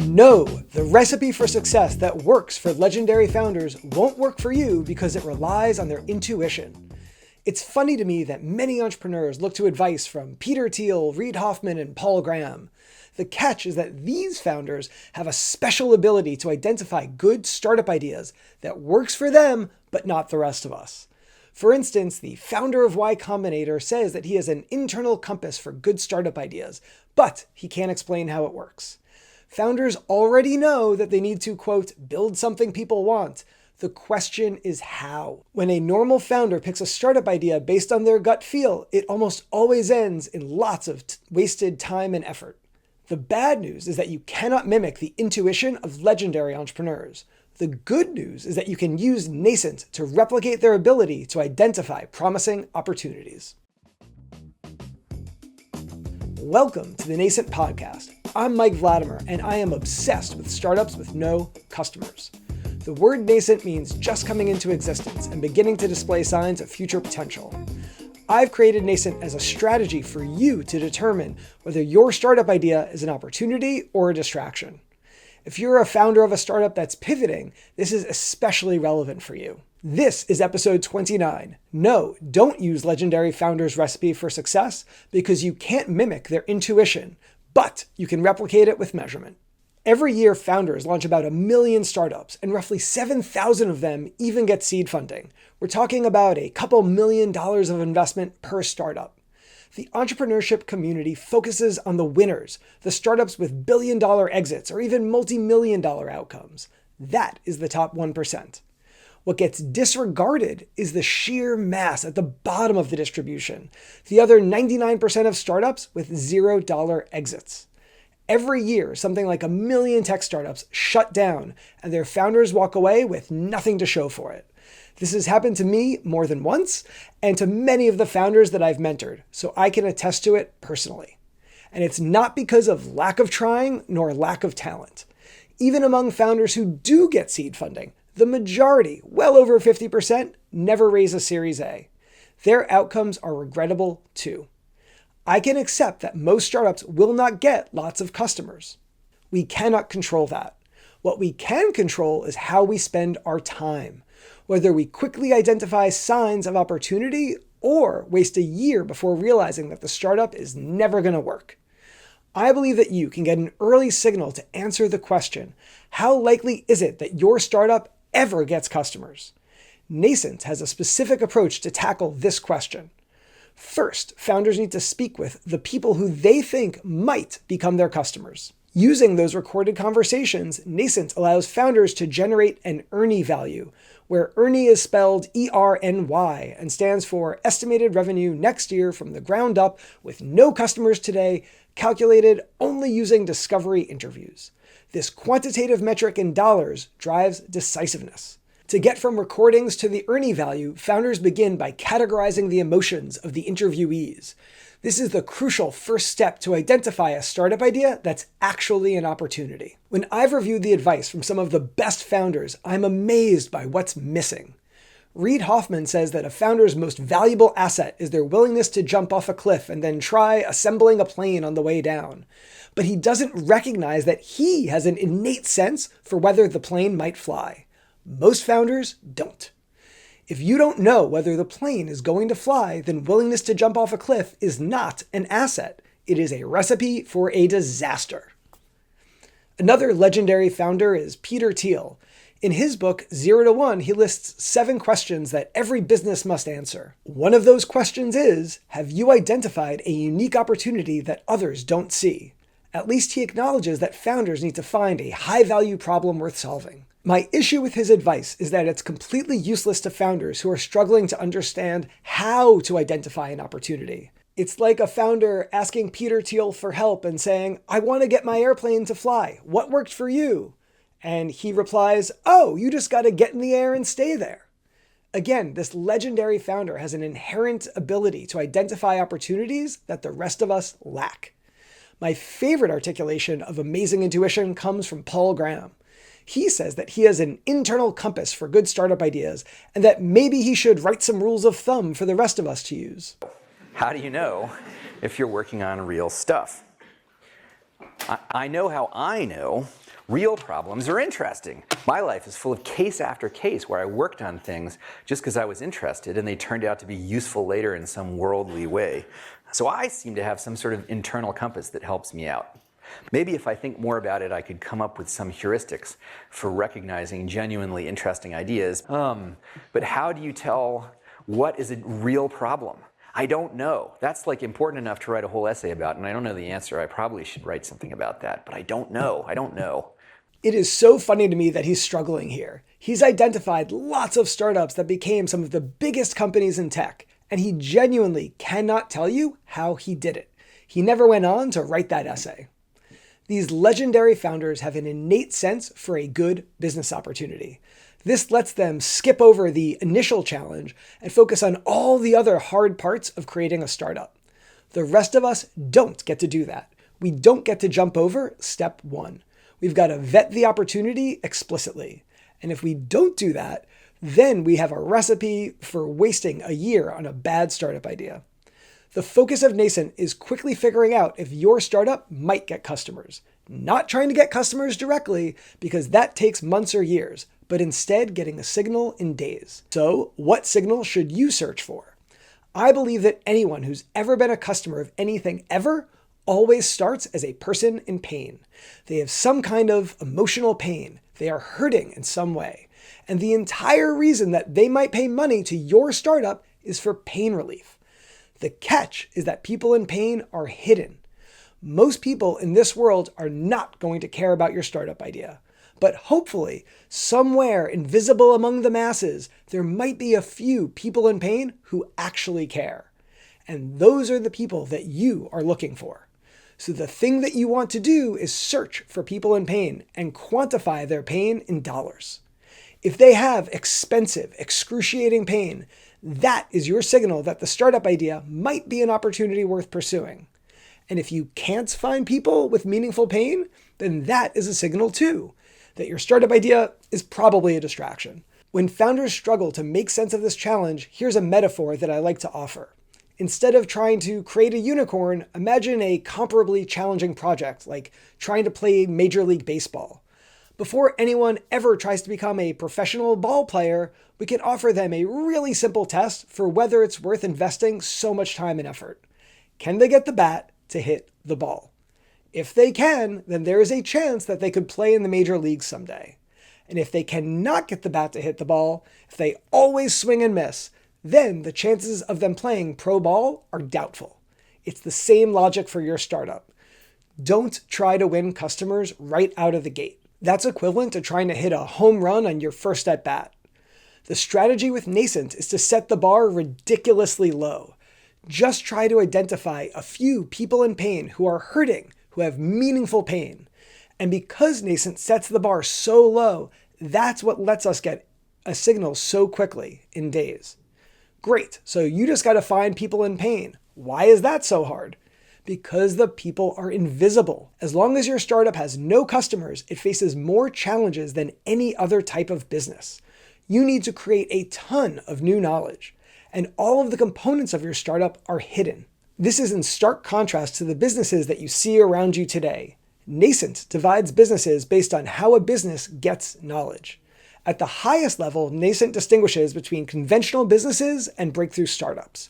No, the recipe for success that works for legendary founders won't work for you because it relies on their intuition. It's funny to me that many entrepreneurs look to advice from Peter Thiel, Reid Hoffman, and Paul Graham. The catch is that these founders have a special ability to identify good startup ideas that works for them, but not the rest of us. For instance, the founder of Y Combinator says that he has an internal compass for good startup ideas, but he can't explain how it works. Founders already know that they need to, quote, build something people want. The question is how. When a normal founder picks a startup idea based on their gut feel, it almost always ends in lots of wasted time and effort. The bad news is that you cannot mimic the intuition of legendary entrepreneurs. The good news is that you can use Nascent to replicate their ability to identify promising opportunities. Welcome to the Nascent Podcast. I'm Mike Vladimir, and I am obsessed with startups with no customers. The word nascent means just coming into existence and beginning to display signs of future potential. I've created Nascent as a strategy for you to determine whether your startup idea is an opportunity or a distraction. If you're a founder of a startup that's pivoting, this is especially relevant for you. This is episode 29. No, don't use legendary founders' recipe for success because you can't mimic their intuition, but you can replicate it with measurement. Every year, founders launch about 1 million startups, and roughly 7,000 of them even get seed funding. We're talking about a couple $1 million of investment per startup. The entrepreneurship community focuses on the winners, the startups with billion-dollar exits or even multi-million-dollar outcomes. That is the top 1%. What gets disregarded is the sheer mass at the bottom of the distribution, the other 99% of startups with $0 exits. Every year, something like 1 million tech startups shut down and their founders walk away with nothing to show for it. This has happened to me more than once and to many of the founders that I've mentored, so I can attest to it personally. And it's not because of lack of trying nor lack of talent. Even among founders who do get seed funding, the majority, well over 50%, never raise a Series A. Their outcomes are regrettable too. I can accept that most startups will not get lots of customers. We cannot control that. What we can control is how we spend our time, whether we quickly identify signs of opportunity or waste a year before realizing that the startup is never going to work. I believe that you can get an early signal to answer the question, how likely is it that your startup ever gets customers? Nascent has a specific approach to tackle this question. First, founders need to speak with the people who they think might become their customers. Using those recorded conversations, Nascent allows founders to generate an ERNY value, where ERNY is spelled ERNY and stands for Estimated Revenue Next Year from the Ground Up with no customers today, calculated only using discovery interviews. This quantitative metric in dollars drives decisiveness. To get from recordings to the ERNY value, founders begin by categorizing the emotions of the interviewees. This is the crucial first step to identify a startup idea that's actually an opportunity. When I've reviewed the advice from some of the best founders, I'm amazed by what's missing. Reid Hoffman says that a founder's most valuable asset is their willingness to jump off a cliff and then try assembling a plane on the way down. But he doesn't recognize that he has an innate sense for whether the plane might fly. Most founders don't. If you don't know whether the plane is going to fly, then willingness to jump off a cliff is not an asset. It is a recipe for a disaster. Another legendary founder is Peter Thiel. In his book, 0 to 1, he lists 7 questions that every business must answer. One of those questions is, have you identified a unique opportunity that others don't see? At least he acknowledges that founders need to find a high-value problem worth solving. My issue with his advice is that it's completely useless to founders who are struggling to understand how to identify an opportunity. It's like a founder asking Peter Thiel for help and saying, I want to get my airplane to fly. What worked for you? And he replies, oh, you just got to get in the air and stay there. Again, this legendary founder has an inherent ability to identify opportunities that the rest of us lack. My favorite articulation of amazing intuition comes from Paul Graham. He says that he has an internal compass for good startup ideas and that maybe he should write some rules of thumb for the rest of us to use. How do you know if you're working on real stuff? I know how I know real problems are interesting. My life is full of case after case where I worked on things just because I was interested and they turned out to be useful later in some worldly way. So I seem to have some sort of internal compass that helps me out. Maybe if I think more about it, I could come up with some heuristics for recognizing genuinely interesting ideas. But how do you tell what is a real problem? I don't know. That's like important enough to write a whole essay about, and I don't know the answer. I probably should write something about that, but I don't know. I don't know. It is so funny to me that he's struggling here. He's identified lots of startups that became some of the biggest companies in tech, and he genuinely cannot tell you how he did it. He never went on to write that essay. These legendary founders have an innate sense for a good business opportunity. This lets them skip over the initial challenge and focus on all the other hard parts of creating a startup. The rest of us don't get to do that. We don't get to jump over step one. We've got to vet the opportunity explicitly. And if we don't do that, then we have a recipe for wasting a year on a bad startup idea. The focus of Nascent is quickly figuring out if your startup might get customers. Not trying to get customers directly, because that takes months or years, but instead getting a signal in days. So, what signal should you search for? I believe that anyone who's ever been a customer of anything ever always starts as a person in pain. They have some kind of emotional pain. They are hurting in some way. And the entire reason that they might pay money to your startup is for pain relief. The catch is that people in pain are hidden. Most people in this world are not going to care about your startup idea. But hopefully, somewhere invisible among the masses, there might be a few people in pain who actually care. And those are the people that you are looking for. So the thing that you want to do is search for people in pain and quantify their pain in dollars. If they have expensive, excruciating pain, that is your signal that the startup idea might be an opportunity worth pursuing. And if you can't find people with meaningful pain, then that is a signal too, that your startup idea is probably a distraction. When founders struggle to make sense of this challenge, here's a metaphor that I like to offer. Instead of trying to create a unicorn, imagine a comparably challenging project, like trying to play Major League Baseball. Before anyone ever tries to become a professional ball player, we can offer them a really simple test for whether it's worth investing so much time and effort. Can they get the bat to hit the ball? If they can, then there is a chance that they could play in the major leagues someday. And if they cannot get the bat to hit the ball, if they always swing and miss, then the chances of them playing pro ball are doubtful. It's the same logic for your startup. Don't try to win customers right out of the gate. That's equivalent to trying to hit a home run on your first at bat. The strategy with Nascent is to set the bar ridiculously low. Just try to identify a few people in pain who are hurting, who have meaningful pain. And because Nascent sets the bar so low, that's what lets us get a signal so quickly in days. Great, so you just got to find people in pain. Why is that so hard? Because the people are invisible. As long as your startup has no customers, it faces more challenges than any other type of business. You need to create a ton of new knowledge, and all of the components of your startup are hidden. This is in stark contrast to the businesses that you see around you today. Nascent divides businesses based on how a business gets knowledge. At the highest level, Nascent distinguishes between conventional businesses and breakthrough startups.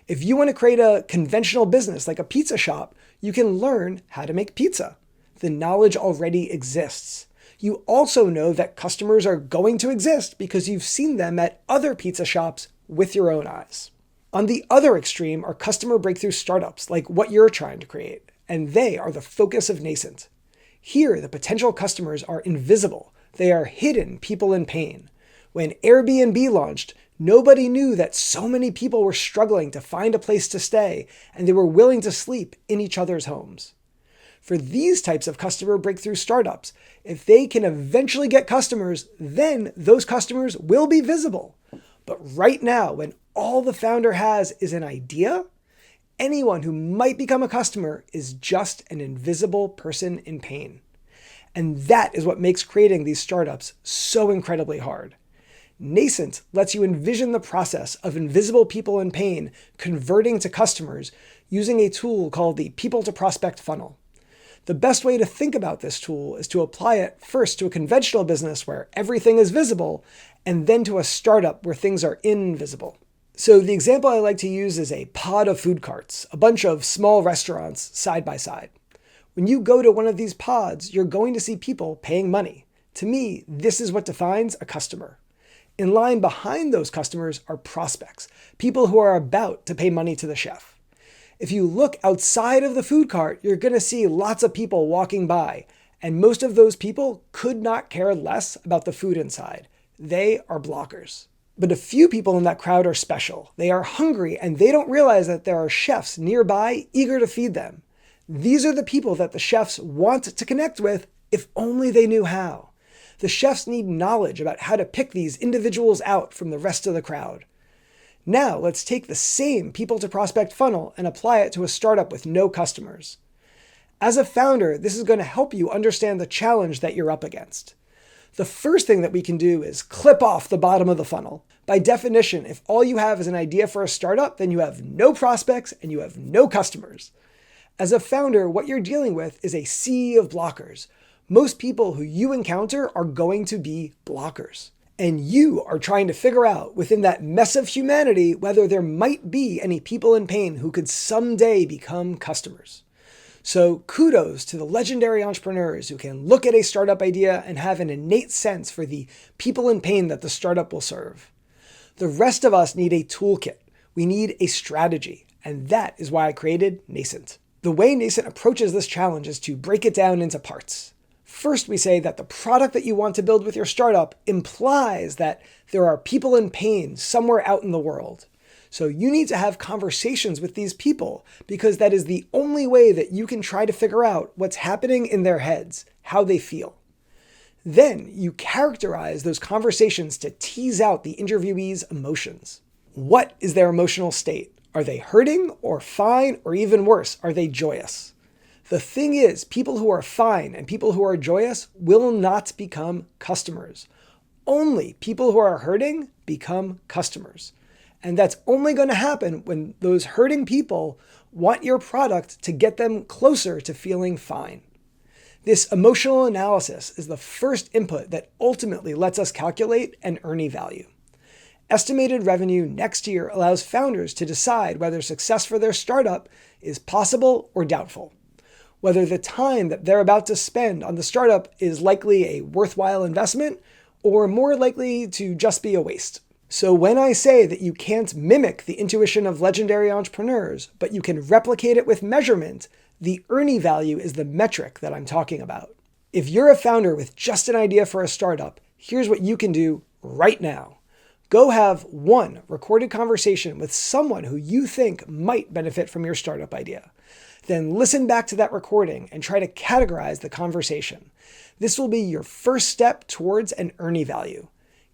If you want to create a conventional business like a pizza shop, you can learn how to make pizza. The knowledge already exists. You also know that customers are going to exist because you've seen them at other pizza shops with your own eyes. On the other extreme are customer breakthrough startups like what you're trying to create, and they are the focus of Nascent. Here, the potential customers are invisible. They are hidden people in pain. When Airbnb launched, nobody knew that so many people were struggling to find a place to stay, and they were willing to sleep in each other's homes. For these types of customer breakthrough startups, if they can eventually get customers, then those customers will be visible. But right now, when all the founder has is an idea, anyone who might become a customer is just an invisible person in pain. And that is what makes creating these startups so incredibly hard. Nascent lets you envision the process of invisible people in pain converting to customers using a tool called the people to prospect funnel. The best way to think about this tool is to apply it first to a conventional business where everything is visible, and then to a startup where things are invisible. So the example I like to use is a pod of food carts, a bunch of small restaurants side by side. When you go to one of these pods, you're going to see people paying money. To me, this is what defines a customer. In line behind those customers are prospects, people who are about to pay money to the chef. If you look outside of the food cart, you're going to see lots of people walking by, and most of those people could not care less about the food inside. They are blockers. But a few people in that crowd are special. They are hungry, and they don't realize that there are chefs nearby eager to feed them. These are the people that the chefs want to connect with if only they knew how. The chefs need knowledge about how to pick these individuals out from the rest of the crowd. Now let's take the same people to prospect funnel and apply it to a startup with no customers. As a founder, this is going to help you understand the challenge that you're up against. The first thing that we can do is clip off the bottom of the funnel. By definition, if all you have is an idea for a startup, then you have no prospects and you have no customers. As a founder, what you're dealing with is a sea of blockers. Most people who you encounter are going to be blockers. And you are trying to figure out within that mess of humanity whether there might be any people in pain who could someday become customers. So kudos to the legendary entrepreneurs who can look at a startup idea and have an innate sense for the people in pain that the startup will serve. The rest of us need a toolkit. We need a strategy. And that is why I created Nascent. The way Nascent approaches this challenge is to break it down into parts. First, we say that the product that you want to build with your startup implies that there are people in pain somewhere out in the world. So you need to have conversations with these people because that is the only way that you can try to figure out what's happening in their heads, how they feel. Then you characterize those conversations to tease out the interviewee's emotions. What is their emotional state? Are they hurting or fine or even worse? Are they joyous? The thing is, people who are fine and people who are joyous will not become customers. Only people who are hurting become customers. And that's only going to happen when those hurting people want your product to get them closer to feeling fine. This emotional analysis is the first input that ultimately lets us calculate an ERNY value. Estimated revenue next year allows founders to decide whether success for their startup is possible or doubtful. Whether the time that they're about to spend on the startup is likely a worthwhile investment or more likely to just be a waste. So when I say that you can't mimic the intuition of legendary entrepreneurs, but you can replicate it with measurement, the ERNY value is the metric that I'm talking about. If you're a founder with just an idea for a startup, here's what you can do right now. Go have one recorded conversation with someone who you think might benefit from your startup idea. Then listen back to that recording and try to categorize the conversation. This will be your first step towards an ERNY value.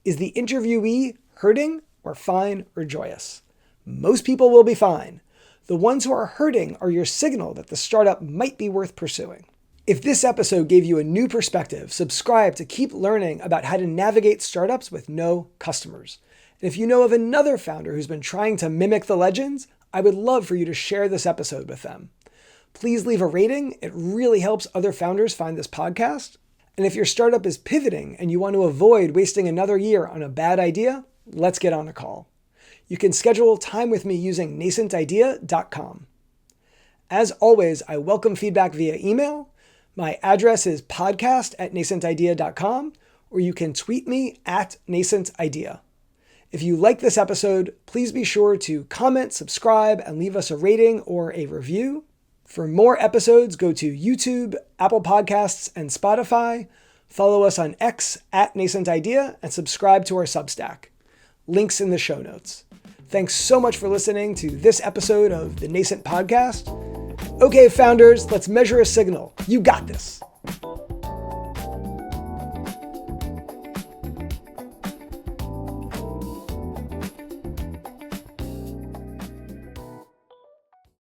Is the interviewee hurting or fine or joyous? Most people will be fine. The ones who are hurting are your signal that the startup might be worth pursuing. If this episode gave you a new perspective, subscribe to keep learning about how to navigate startups with no customers. And if you know of another founder who's been trying to mimic the legends, I would love for you to share this episode with them. Please leave a rating. It really helps other founders find this podcast. And if your startup is pivoting and you want to avoid wasting another year on a bad idea, let's get on a call. You can schedule time with me using nascentidea.com. As always, I welcome feedback via email. My address is podcast@nascentidea.com, or you can tweet me @nascentidea. If you like this episode, please be sure to comment, subscribe, and leave us a rating or a review. For more episodes, go to YouTube, Apple Podcasts, and Spotify. Follow us on X @NascentIdea and subscribe to our Substack. Links in the show notes. Thanks so much for listening to this episode of the Nascent Podcast. Okay, founders, let's measure a signal. You got this.